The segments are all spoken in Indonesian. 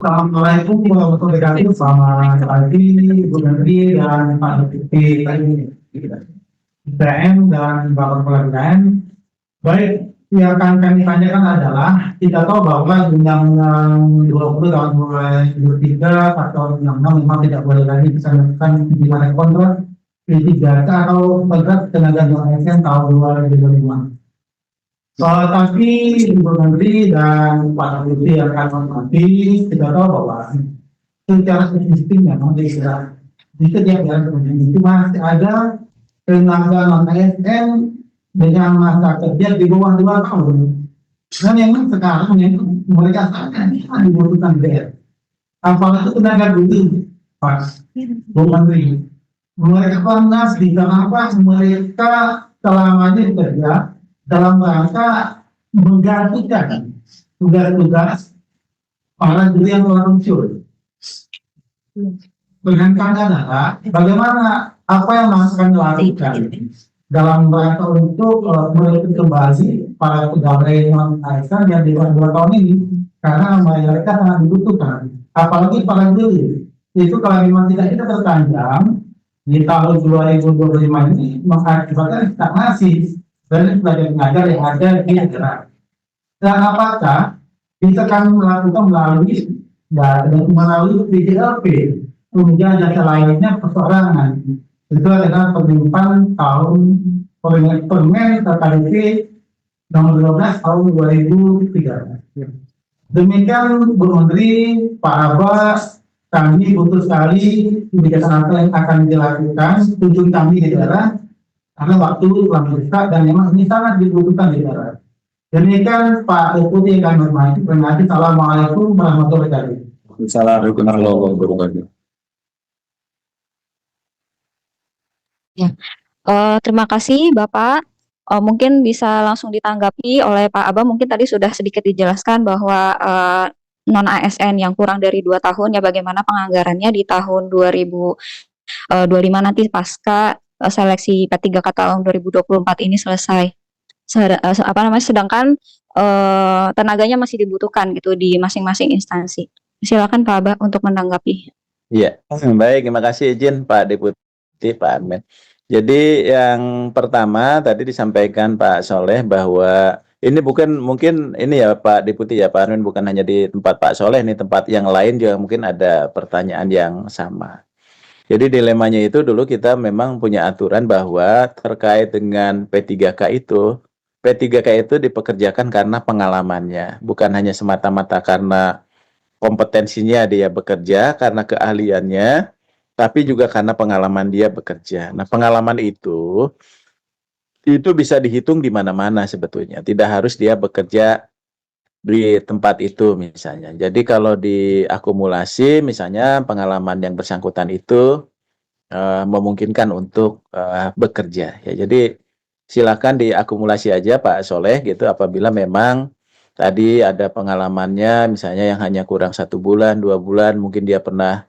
Assalamualaikum warahmatullahi wabarakatuh. Selamat pagi, Bu Menteri dan Pak Deputi BPM dan Bapak Kepala BPM. Baik, yang akan kami tanyakan adalah kita tahu bahwa Undang-Undang 20 tahun 2003 atau Undang-Undang memang tidak boleh lagi bisa melakukan pimpinan kontrak P3K atau kontrak tenaga ASN tahun 2025. Tapi Ibu Menteri dan Pak Deputi yang akan menghormati, kita tahu bahwa secara statistik memang di setiap daerah kemudian itu masih ada tenaga non ASN dengan masa kerja di bawah 2 tahun. Dan memang sekarang memang mereka sangat dibutuhkan bed. Apalagi tenaga dulu, Pak Bu Menteri. Mereka panas di kenapa mereka selamanya bekerja dalam rangka menggantikan tugas-tugas para guru yang telah muncul. Dengan adalah bagaimana apa yang akan dilakukan dalam rangka untuk merekrut kembali para pegawai non ASN yang di bawah 2 tahun ini, karena mereka sangat dibutuhkan, apalagi para guru itu kalau memang tidak kita terpanjang di tahun 2025 ini mengakibatkan stagnasi dari sebagai pengajar yang ada di daerah. Dan apakah kita akan melakukan melalui PJLP, kemudian jasa lainnya persorangan. Itu adalah penyimpan tahun permen KKDP nomor 12 tahun 2003. Demikian Bu Menteri, Pak Abbas, kami butuh sekali kebijakan apa yang akan dilakukan tujuan kami di daerah karena waktu telah mendesak dan memang ini sangat dibutuhkan di daerah. Demikian Pak Deputi yang kami hormati. Terima kasih. Assalamualaikum warahmatullahi wabarakatuh. Assalamualaikum warahmatullahi wabarakatuh. Ya, terima kasih Bapak. Mungkin bisa langsung ditanggapi oleh Pak Abah. Mungkin tadi sudah sedikit dijelaskan bahwa non ASN yang kurang dari 2 tahun ya bagaimana penganggarannya di tahun 2025 nanti pasca seleksi P3K tahun 2024 ini selesai. Sedangkan tenaganya masih dibutuhkan gitu di masing-masing instansi. Silakan Pak Abah untuk menanggapi. Iya, baik, terima kasih izin Pak Deputi, Pak Armen. Jadi yang pertama tadi disampaikan Pak Soleh bahwa ini bukan mungkin ini ya Pak Deputi ya Pak Armen, bukan hanya di tempat Pak Soleh, ini tempat yang lain juga mungkin ada pertanyaan yang sama. Jadi dilemanya itu dulu kita memang punya aturan bahwa terkait dengan P3K itu dipekerjakan karena pengalamannya, bukan hanya semata-mata karena kompetensinya dia bekerja, karena keahliannya, tapi juga karena pengalaman dia bekerja. Nah, pengalaman itu bisa dihitung di mana-mana sebetulnya. Tidak harus dia bekerja di tempat itu misalnya. Jadi kalau diakumulasi misalnya pengalaman yang bersangkutan itu memungkinkan untuk bekerja. Ya, jadi silakan diakumulasi aja Pak Soleh gitu apabila memang tadi ada pengalamannya misalnya yang hanya kurang 1 bulan, 2 bulan, mungkin dia pernah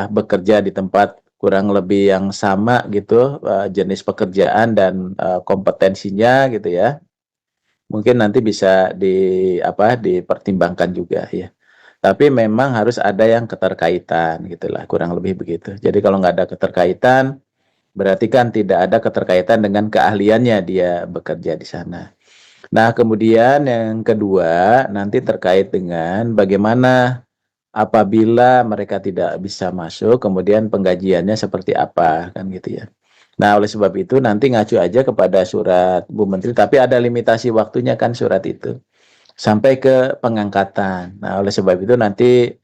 bekerja di tempat kurang lebih yang sama gitu jenis pekerjaan dan kompetensinya gitu ya. Mungkin nanti bisa dipertimbangkan juga ya. Tapi memang harus ada yang keterkaitan gitulah, kurang lebih begitu. Jadi kalau nggak ada keterkaitan, berarti kan tidak ada keterkaitan dengan keahliannya dia bekerja di sana. Nah, kemudian yang kedua nanti terkait dengan bagaimana apabila mereka tidak bisa masuk, kemudian penggajiannya seperti apa, kan gitu ya. Nah, oleh sebab itu nanti ngacu aja kepada surat Bu Menteri, tapi ada limitasi waktunya kan surat itu, sampai ke pengangkatan. Nah, oleh sebab itu nanti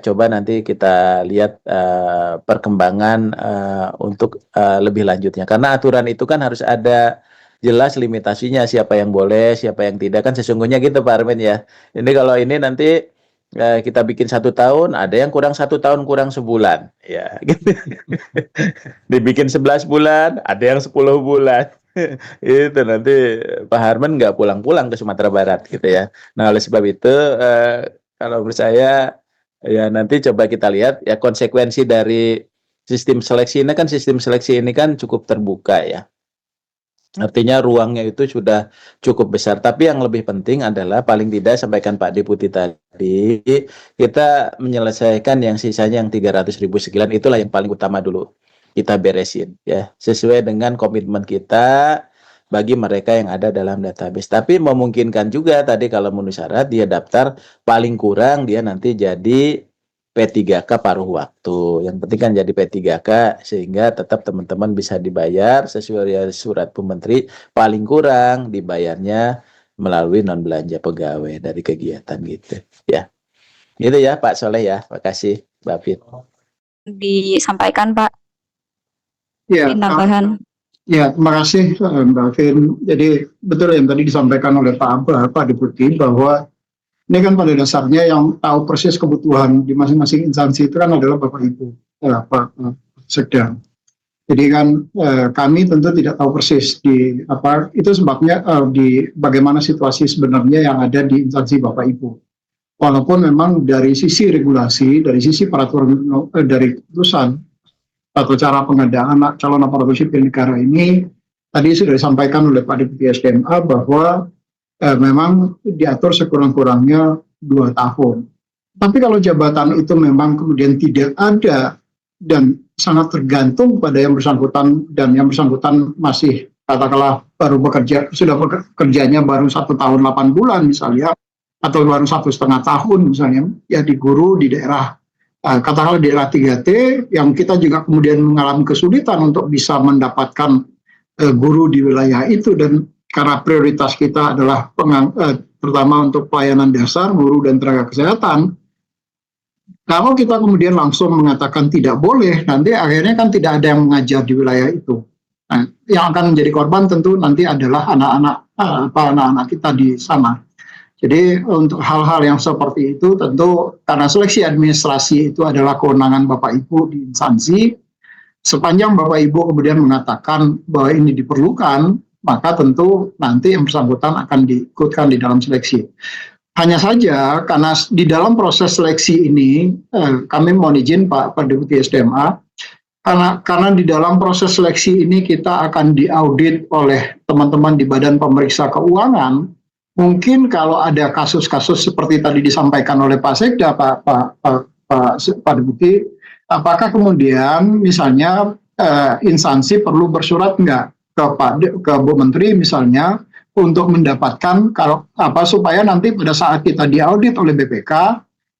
coba nanti kita lihat perkembangan untuk lebih lanjutnya. Karena aturan itu kan harus ada jelas limitasinya, siapa yang boleh, siapa yang tidak, kan sesungguhnya gitu Pak Armin ya. Ini kalau ini nanti kita bikin 1 tahun, ada yang kurang 1 tahun, kurang sebulan, ya. Gitu. Dibikin 11 bulan, ada yang 10 bulan. Itu nanti Pak Harman nggak pulang-pulang ke Sumatera Barat, gitu ya. Nah, oleh sebab itu, kalau menurut saya, ya nanti coba kita lihat ya konsekuensi dari sistem seleksi ini kan cukup terbuka ya. Artinya ruangnya itu sudah cukup besar. Tapi yang lebih penting adalah paling tidak sampaikan Pak Deputi tadi, kita menyelesaikan yang sisanya yang 300.000 sekian, itulah yang paling utama dulu. Kita beresin ya, sesuai dengan komitmen kita bagi mereka yang ada dalam database. Tapi memungkinkan juga tadi kalau memenuhi syarat dia daftar, paling kurang dia nanti jadi P3K paruh waktu. Yang penting kan jadi P3K sehingga tetap teman-teman bisa dibayar sesuai surat Bu Menteri, paling kurang dibayarnya melalui non belanja pegawai dari kegiatan gitu ya. Itu ya Pak Soleh ya. Makasih Mbak Fit. Disampaikan Pak Ya, tambahan. ya, terima kasih Mbak Vin. Jadi betul yang tadi disampaikan oleh Pak Deputi bahwa ini kan pada dasarnya yang tahu persis kebutuhan di masing-masing instansi itu kan adalah Bapak Ibu, Pak Sekda. Jadi kan kami tentu tidak tahu persis di apa itu sebabnya di bagaimana situasi sebenarnya yang ada di instansi Bapak Ibu. Walaupun memang dari sisi regulasi, dari sisi peraturan dari keputusan atau cara pengadaan calon aparatur sipil negara ini tadi sudah disampaikan oleh Pak Deputi SDMA bahwa memang diatur sekurang-kurangnya 2 tahun. Tapi kalau jabatan itu memang kemudian tidak ada dan sangat tergantung pada yang bersangkutan dan yang bersangkutan masih katakanlah baru bekerja, sudah bekerjanya baru 1 tahun 8 bulan misalnya, atau baru 1,5 tahun misalnya, ya di guru di daerah katakanlah di daerah 3T yang kita juga kemudian mengalami kesulitan untuk bisa mendapatkan guru di wilayah itu, dan karena prioritas kita adalah terutama untuk pelayanan dasar, guru dan tenaga kesehatan. Kalau kita kemudian langsung mengatakan tidak boleh, nanti akhirnya kan tidak ada yang mengajar di wilayah itu. Nah, yang akan menjadi korban tentu nanti adalah anak-anak kita di sana. Jadi untuk hal-hal yang seperti itu tentu karena seleksi administrasi itu adalah kewenangan Bapak Ibu di instansi. Sepanjang Bapak Ibu kemudian mengatakan bahwa ini diperlukan, maka tentu nanti yang bersangkutan akan diikutkan di dalam seleksi. Hanya saja karena di dalam proses seleksi ini kami mohon izin Pak Deputi SDMA, karena di dalam proses seleksi ini kita akan diaudit oleh teman-teman di Badan Pemeriksa Keuangan. Mungkin kalau ada kasus-kasus seperti tadi disampaikan oleh Pak Sekda, Pak Deputi, apakah kemudian misalnya instansi perlu bersurat enggak ke Bu Menteri misalnya untuk mendapatkan supaya nanti pada saat kita diaudit oleh BPK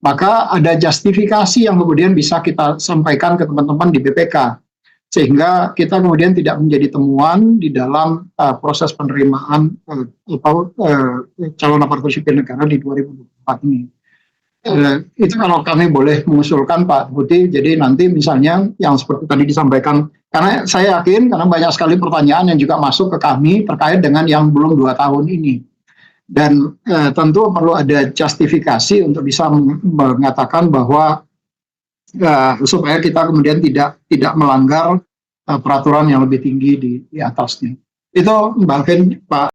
maka ada justifikasi yang kemudian bisa kita sampaikan ke teman-teman di BPK sehingga kita kemudian tidak menjadi temuan di dalam proses penerimaan calon aparatur sipil negara di 2024 ini. Itu kalau kami boleh mengusulkan Pak Deputi, jadi nanti misalnya yang seperti tadi disampaikan, karena saya yakin karena banyak sekali pertanyaan yang juga masuk ke kami terkait dengan yang belum 2 tahun ini, dan tentu perlu ada justifikasi untuk bisa mengatakan bahwa supaya kita kemudian tidak melanggar peraturan yang lebih tinggi di atasnya. Itu Mbak Vin, Pak